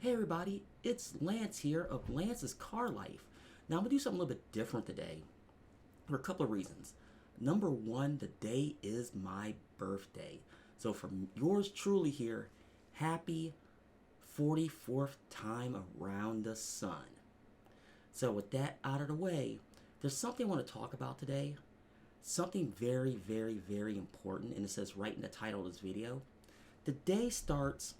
Hey everybody, it's Lance here of Lance's Car Life. Now I'm gonna do something a little bit different today for a couple of reasons. Number one, the day is my birthday. So from yours truly here, happy 44th time around the sun. So with that out of the way, there's something I want to talk about today. Something very, very, very important, and it says right in the title of this video. The day starts,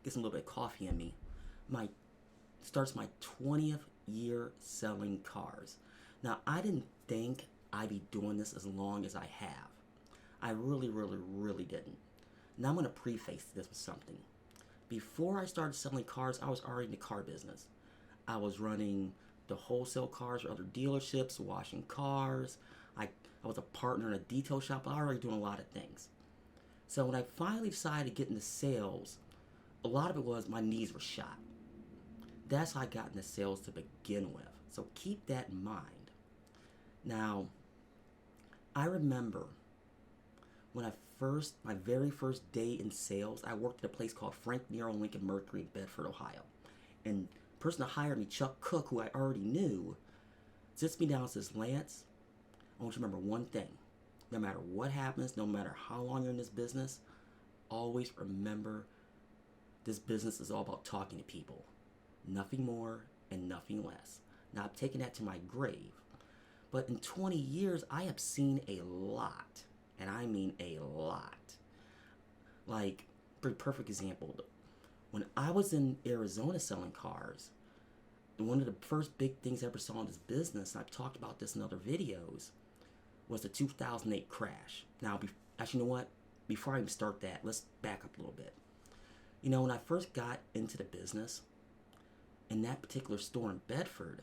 get some little bit of coffee in me. My starts my 20th year selling cars. Now, I didn't think I'd be doing this as long as I have. I really, really, really didn't. Now, I'm going to preface this with something. Before I started selling cars, I was already in the car business. I was running the wholesale cars for other dealerships, washing cars. I was a partner in a detail shop. I was already doing a lot of things. So when I finally decided to get into sales, a lot of it was my knees were shot. That's how I got into sales to begin with. So keep that in mind. Now, I remember when my very first day in sales, I worked at a place called Frank Nero Lincoln Mercury in Bedford, Ohio. And the person that hired me, Chuck Cook, who I already knew, sits me down and says, Lance, I want you to remember one thing. No matter what happens, no matter how long you're in this business, always remember this business is all about talking to people. Nothing more and nothing less. Now, I've taken that to my grave. But in 20 years, I have seen a lot. And I mean a lot. Like, pretty perfect example. When I was in Arizona selling cars, one of the first big things I ever saw in this business, and I've talked about this in other videos, was the 2008 crash. Now, actually, you know what? Before I even start that, let's back up a little bit. You know, when I first got into the business, in that particular store in Bedford,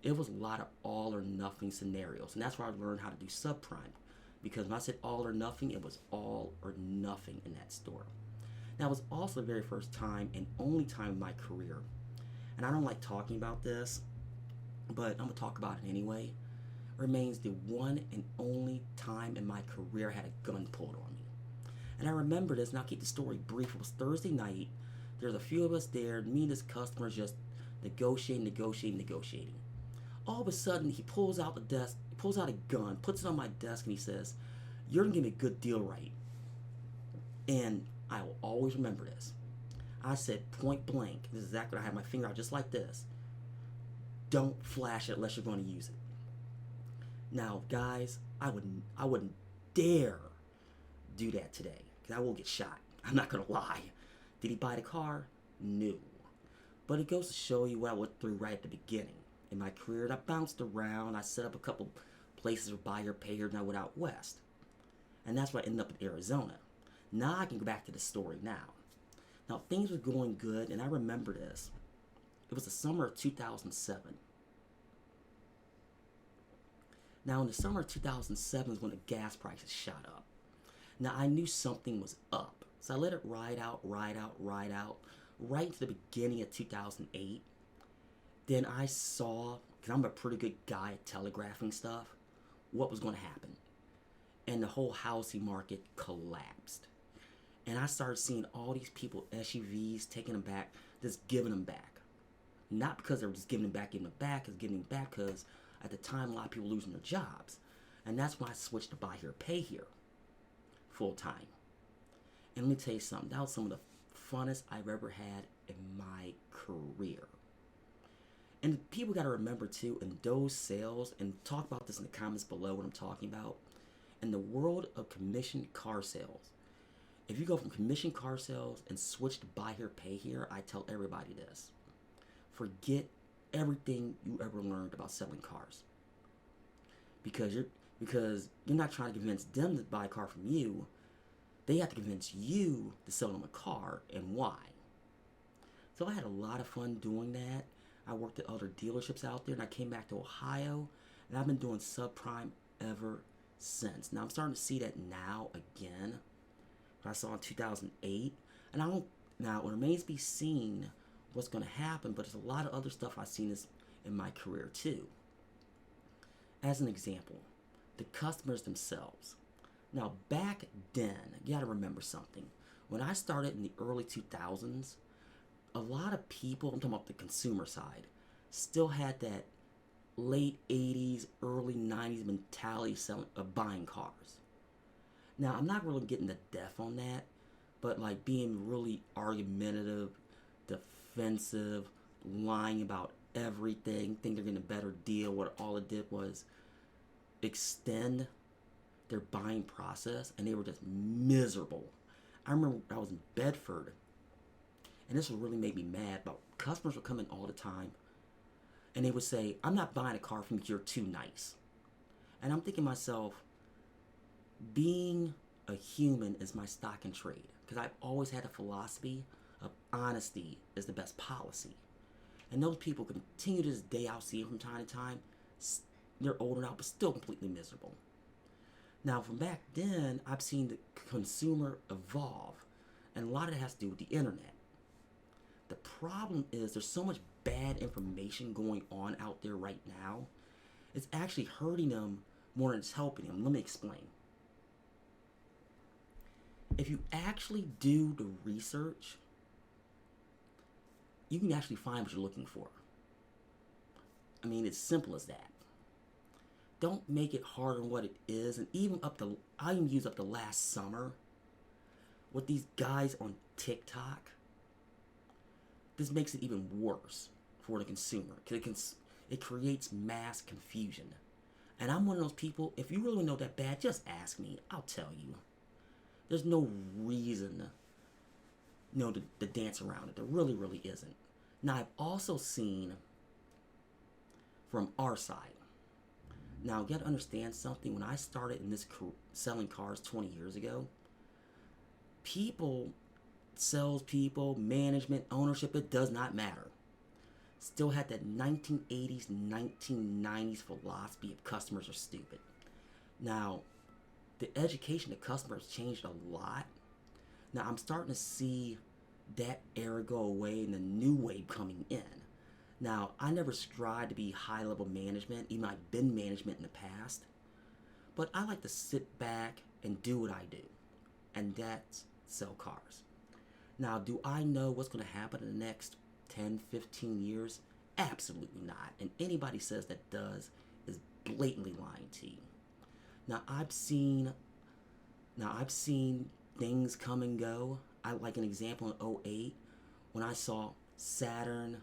it was a lot of all or nothing scenarios. And that's where I learned how to do subprime. Because when I said all or nothing, it was all or nothing in that store. Now, it was also the very first time and only time in my career. And I don't like talking about this, but I'm going to talk about it anyway. Remains the one and only time in my career I had a gun pulled on me. And I remember this, and I'll keep the story brief. It was Thursday night. There's a few of us there. Me and this customer just negotiating. All of a sudden, he pulls out a gun, puts it on my desk, and he says, "You're gonna give me a good deal, right?" And I will always remember this. I said point blank, this is exactly what I had my finger out just like this. Don't flash it unless you're going to use it. Now, guys, I wouldn't dare do that today, because I will get shot. I'm not gonna lie. Did he buy the car? No. But it goes to show you what I went through right at the beginning in my career. And I bounced around. I set up a couple places for buy here, pay here, and I went out west. And that's why I ended up in Arizona. Now I can go back to the story now. Now things were going good, and I remember this. It was the summer of 2007. Now in the summer of 2007 is when the gas prices shot up. Now I knew something was up. So I let it ride out, right to the beginning of 2008. Then I saw, because I'm a pretty good guy at telegraphing stuff, what was going to happen. And the whole housing market collapsed. And I started seeing all these people, SUVs, taking them back, just giving them back. Not because they were just giving them back, it's giving them back because at the time a lot of people were losing their jobs. And that's when I switched to buy here, pay here, full time. And let me tell you something, that was some of the funnest I've ever had in my career. And people got to remember too, in those sales, and talk about this in the comments below what I'm talking about, in the world of commission car sales, if you go from commission car sales and switch to buy here, pay here, I tell everybody this. Forget everything you ever learned about selling cars. Because you're not trying to convince them to buy a car from you. They have to convince you to sell them a car, and why. So I had a lot of fun doing that. I worked at other dealerships out there, and I came back to Ohio, and I've been doing subprime ever since. Now I'm starting to see that now again. What I saw in 2008, and now it remains to be seen what's going to happen. But there's a lot of other stuff I've seen in my career too. As an example, the customers themselves. Now, back then, you got to remember something. When I started in the early 2000s, a lot of people, I'm talking about the consumer side, still had that late 80s, early 90s mentality of buying cars. Now, I'm not really getting the depth on that, but like being really argumentative, defensive, lying about everything, think they're getting a better deal, what all it did was extend their buying process, and they were just miserable. I remember I was in Bedford, and this would really make me mad, but customers would come in all the time, and they would say, I'm not buying a car from you, you're too nice. And I'm thinking to myself, being a human is my stock and trade, because I've always had a philosophy of honesty is the best policy. And those people continue to this day, I'll see them from time to time. They're older now, but still completely miserable. Now, from back then, I've seen the consumer evolve, and a lot of it has to do with the internet. The problem is there's so much bad information going on out there right now. It's actually hurting them more than it's helping them. Let me explain. If you actually do the research, you can actually find what you're looking for. I mean, it's simple as that. Don't make it harder than what it is. And I even use up to last summer with these guys on TikTok. This makes it even worse for the consumer because it creates mass confusion. And I'm one of those people, if you really know that bad, just ask me. I'll tell you. There's no reason to dance around it. There really, really isn't. Now, I've also seen from our side. Now, you got to understand something. When I started in this selling cars 20 years ago, salespeople, management, ownership, it does not matter. Still had that 1980s, 1990s philosophy of customers are stupid. Now, the education of customers changed a lot. Now, I'm starting to see that era go away and the new wave coming in. Now, I never strive to be high-level management, even though I've been management in the past. But I like to sit back and do what I do, and that's sell cars. Now, do I know what's going to happen in the next 10, 15 years? Absolutely not. And anybody says that does is blatantly lying to you. Now, I've seen things come and go. I like an example in '08 when I saw Saturn,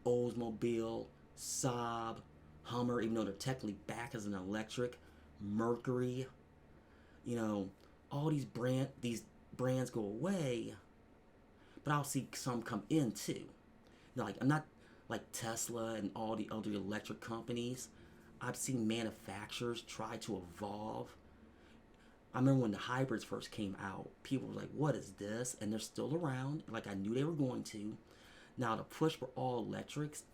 Oldsmobile, Saab, Hummer, even though they're technically back as an electric, Mercury, all these brands go away, but I'll see some come in too. Like I'm not like Tesla and all the other electric companies. I've seen manufacturers try to evolve. I remember when the hybrids first came out, people were like, what is this? And they're still around, like I knew they were going to. Now, the push for all electrics,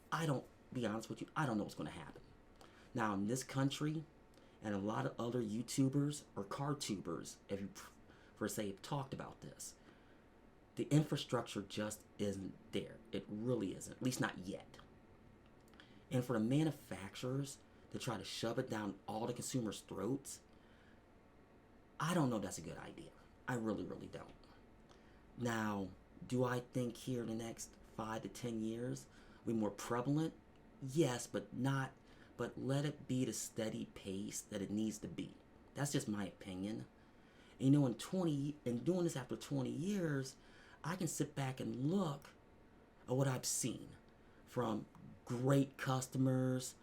be honest with you, I don't know what's going to happen. Now, in this country, and a lot of other YouTubers or car tubers, if you per se have talked about this, the infrastructure just isn't there. It really isn't, at least not yet. And for the manufacturers to try to shove it down all the consumers' throats, I don't know if that's a good idea. I really, really don't. Now, do I think here in the next 5 to 10 years we're more prevalent? Yes, but let it be the steady pace that it needs to be. That's just my opinion. And in doing this after 20 years, I can sit back and look at what I've seen from great customers,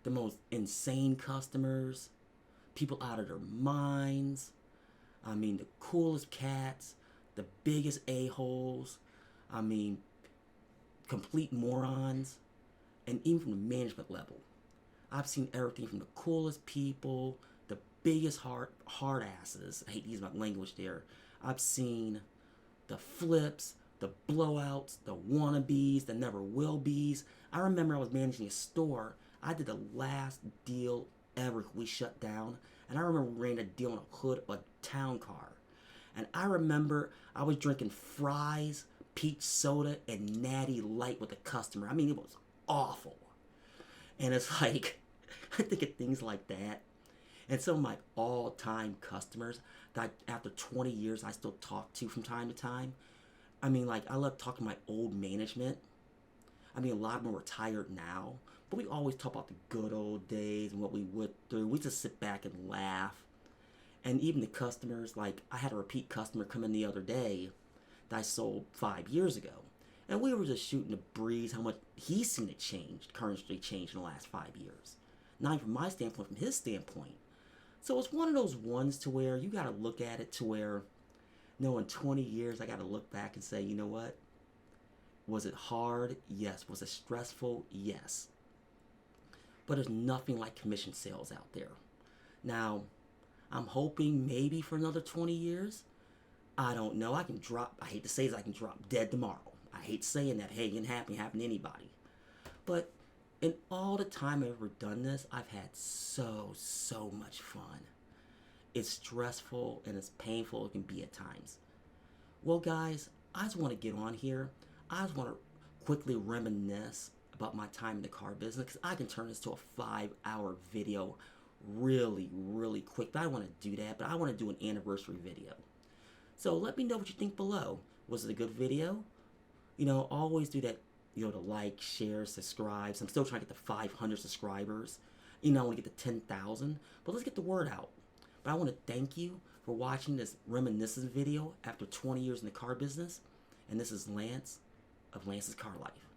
the most insane customers, people out of their minds. I mean, the coolest cats, the biggest a-holes. I mean, complete morons. And even from the management level. I've seen everything from the coolest people, the biggest hard asses. I hate to use my language there. I've seen the flips, the blowouts, the wannabes, the never will be's. I remember I was managing a store. I did the last deal ever we shut down. And I remember we ran a deal on a hood of a town car. And I remember I was drinking fries, peach soda, and natty light with a customer. I mean, it was awful. And it's like, I think of things like that. And some of my all-time customers, that after 20 years I still talk to from time to time. I mean, like, I love talking to my old management. I mean, a lot of them are retired now, but we always talk about the good old days and what we went through. We just sit back and laugh. And even the customers, like, I had a repeat customer come in the other day that I sold 5 years ago. And we were just shooting the breeze how much he's seen it change, currently change in the last 5 years. Not even from my standpoint, from his standpoint. So it's one of those ones to where you got to look at it to where, no, in 20 years, I got to look back and say, you know what? Was it hard? Yes. Was it stressful? Yes. But there's nothing like commission sales out there. Now, I'm hoping maybe for another 20 years. I don't know. I can drop, I hate to say this, I can drop dead tomorrow. I hate saying that. Hey, it can happen to anybody. But in all the time I've ever done this, I've had so much fun. It's stressful and it's painful it can be at times. Well, guys, I just want to get on here. I just want to quickly reminisce about my time in the car business because I can turn this to a 5-hour video really quick. But I don't want to do that, but I want to do an anniversary video. So let me know what you think below. Was it a good video? You know, always do that, you know, to like, share, subscribe. So I'm still trying to get to 500 subscribers. You know, I want to get to 10,000. But let's get the word out. But I want to thank you for watching this reminiscence video after 20 years in the car business. And this is Lance of Lance's Car Life.